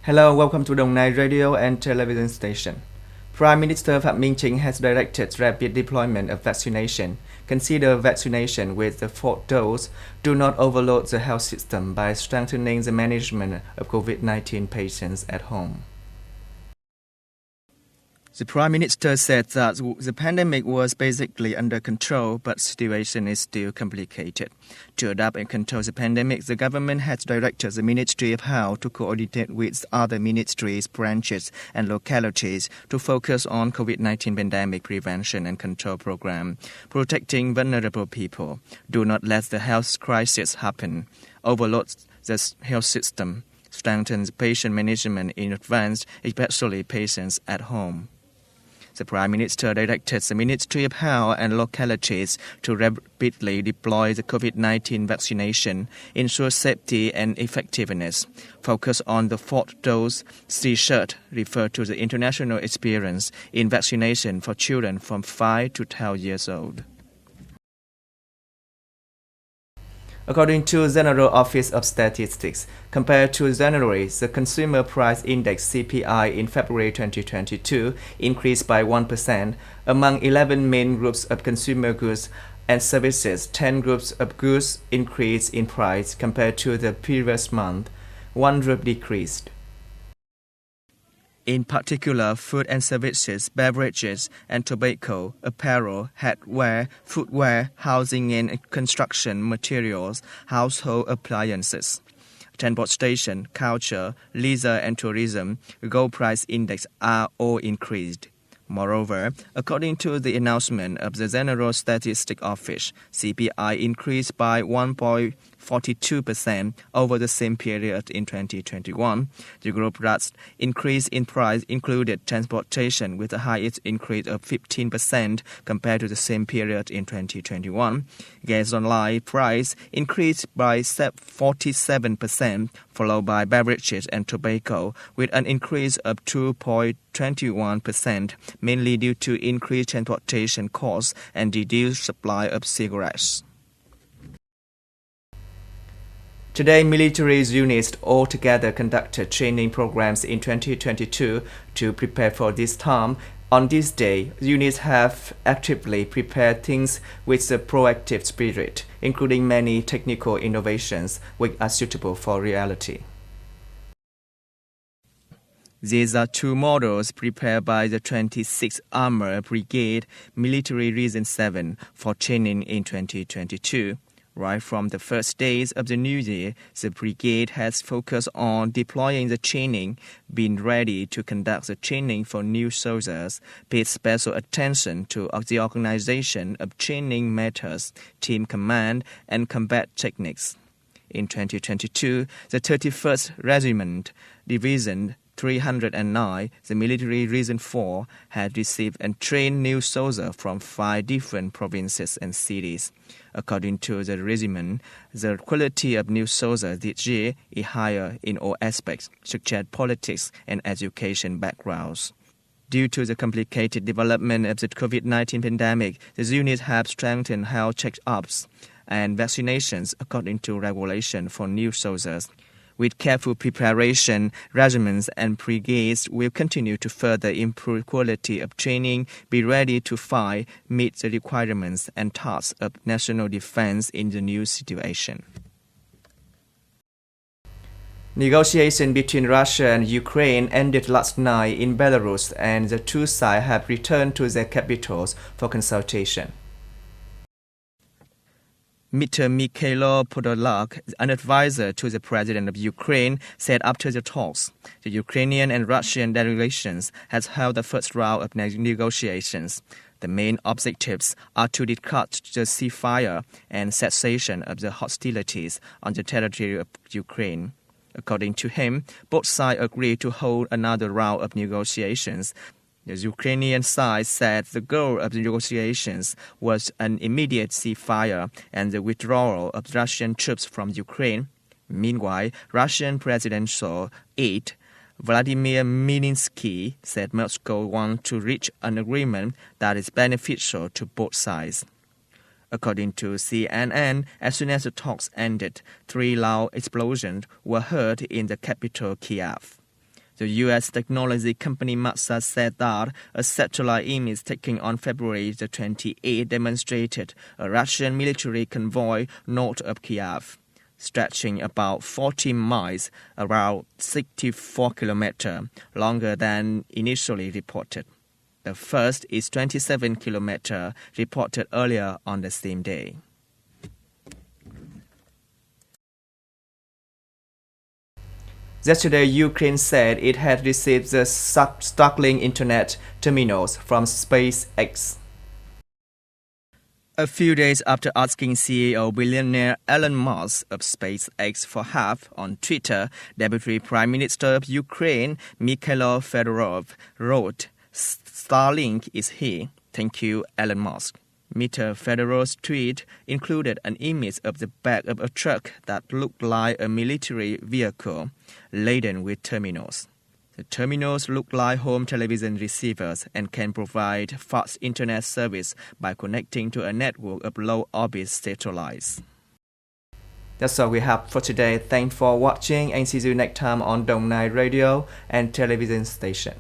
Hello, welcome to Đồng Nai Radio and Television Station. Prime Minister Phạm Minh Chính has directed rapid deployment of vaccination. Consider vaccination with the fourth dose. Do not overload the health system by strengthening the management of COVID-19 patients at home. The Prime Minister said that the pandemic was basically under control, but the situation is still complicated. To adapt and control the pandemic, the government has directed the Ministry of Health to coordinate with other ministries, branches and localities to focus on COVID-19 pandemic prevention and control program, protecting vulnerable people. Do not let the health crisis happen. Overload the health system. Strengthen the patient management in advance, especially patients at home. The Prime Minister directed the Ministry of Health and localities to rapidly deploy the COVID-19 vaccination, ensure safety and effectiveness. Focus on the fourth dose. C-shirt refer to the international experience in vaccination for children from 5 to 12 years old. According to General Office of Statistics, compared to January, the Consumer Price Index (CPI) in February 2022 increased by 1%. Among 11 main groups of consumer goods and services, 10 groups of goods increased in price compared to the previous month. One group decreased. In particular, food and services, beverages and tobacco, apparel, hardware, footwear, housing and construction materials, household appliances, transportation, culture, leisure and tourism, gold price index are all increased. Moreover, according to the announcement of the General Statistics Office, CPI increased by 1.42% over the same period in 2021. The group's increase in price included transportation with the highest increase of 15% compared to the same period in 2021. Gasoline price increased by 47%, followed by beverages and tobacco with an increase of 2.21%, mainly due to increased transportation costs and reduced supply of cigarettes. Today, military units altogether conducted training programs in 2022 to prepare for this time. On this day, units have actively prepared things with a proactive spirit, including many technical innovations which are suitable for reality. These are two models prepared by the 26th Armored Brigade, Military Region 7, for training in 2022. Right from the first days of the new year, the brigade has focused on deploying the training, being ready to conduct the training for new soldiers, paid special attention to the organization of training methods, team command, and combat techniques. In 2022, the 31st Regiment, Division 309, the Military Region 4, had received and trained new soldiers from 5 different provinces and cities. According to the regiment, the quality of new soldiers this year is higher in all aspects, such as politics and education backgrounds. Due to the complicated development of the COVID-19 pandemic, the units have strengthened health check-ups and vaccinations according to regulation for new soldiers. With careful preparation, regiments and brigades will continue to further improve quality of training, be ready to fight, meet the requirements and tasks of national defense in the new situation. Negotiations between Russia and Ukraine ended last night in Belarus, and the two sides have returned to their capitals for consultation. Mr. Mikhailo Podolyak, an advisor to the President of Ukraine, said after the talks, the Ukrainian and Russian delegations has held the first round of negotiations. The main objectives are to discuss the ceasefire and cessation of the hostilities on the territory of Ukraine. According to him, both sides agreed to hold another round of negotiations. The Ukrainian side said the goal of the negotiations was an immediate ceasefire and the withdrawal of Russian troops from Ukraine. Meanwhile, Russian presidential aide Vladimir Medinsky said Moscow wants to reach an agreement that is beneficial to both sides. According to CNN, as soon as the talks ended, 3 loud explosions were heard in the capital Kiev. The U.S. technology company Masa said that a satellite image taken on February the 28th demonstrated a Russian military convoy north of Kiev, stretching about 40 miles, around 64 kilometers, longer than initially reported. The first is 27 kilometers, reported earlier on the same day. Yesterday, Ukraine said it had received the Starlink internet terminals from SpaceX. A few days after asking CEO billionaire Elon Musk of SpaceX for help on Twitter, Deputy Prime Minister of Ukraine Mikhailo Fedorov wrote, "Starlink is here. Thank you, Elon Musk." Mr. Fedorov's tweet included an image of the back of a truck that looked like a military vehicle laden with terminals. The terminals look like home television receivers and can provide fast internet service by connecting to a network of low-orbit satellites. That's all we have for today. Thanks for watching and see you next time on Dong Nai Radio and television station.